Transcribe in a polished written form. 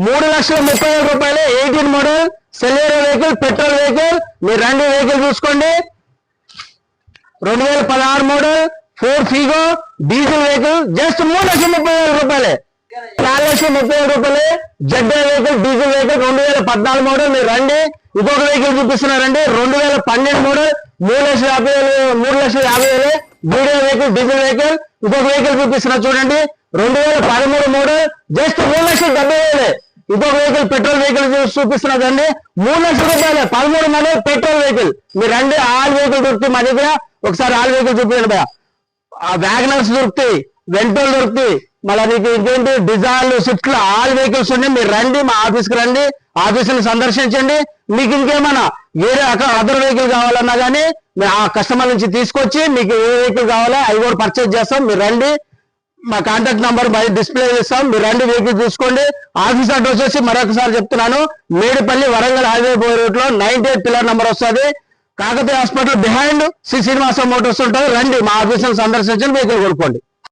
3,30,000 రూపాయలు 18 model Celerio vehicle, petrol vehicle. మీరు రండి వెహికల్ చూసుకోండి. 2016 model 4 Figo diesel vehicle just 3,30,000 రూపాయలే. 4,30,000 రూపాయలే. Z vehicle diesel vehicle 2014 model. మీరు రండి. ఇంకొక వెహికల్ చూపిస్తున్నారండి 2012 model 3,50,000. Video vehicle diesel vehicle. ఇంకొక వెహికల్ చూపిస్తున్నా చూడండి 2013 మోడల్ జస్ట్ 3,70,000. ఇంకొక వెహికల్ పెట్రోల్ వెహికల్ చూపిస్తున్నదండి 3,00,000 రూపాయలు. 13 మోడల్ పెట్రోల్ వెహికల్. మీరు రండి. ఆల్ వెహికల్ దొరుకుతాయి మా దగ్గర. ఒకసారి ఆల్ వెహికల్ చూపించండి భయ. వ్యాగనర్స్ దొరుకుతాయి, వెంటోలు దొరుకుతాయి, మళ్ళీ మీకు ఇంకేంటి డిజైర్లు, స్విఫ్ట్లు, ఆల్ వెహికల్స్ ఉన్నాయి. మీరు రండి మా ఆఫీస్కి రండి, ఆఫీసుని సందర్శించండి. మీకు ఇంకేమన్నా వేరే అదర్ వెహికల్ కావాలన్నా కానీ ఆ కస్టమర్ నుంచి తీసుకొచ్చి మీకు ఏ వెహికల్ కావాలో అవి కూడా పర్చేజ్ చేస్తాం. మీరు రండి. మా కాంటాక్ట్ నంబర్ బయట డిస్ప్లే చేస్తాం. మీరు రండి వెహికల్ చూసుకోండి. ఆఫీస్ అడ్రస్ వచ్చి మరొకసారి చెప్తున్నాను, మేడిపల్లి వరంగల్ హైవే బోయ్ రూట్ లో 98 పిల్లర్ నంబర్ వస్తుంది. Kakatiya hospital behind Shri Srinivasa motors ఉంటుంది. రండి మా ఆఫీసును సందర్శించండి, వెహికల్ కొనుక్కోండి.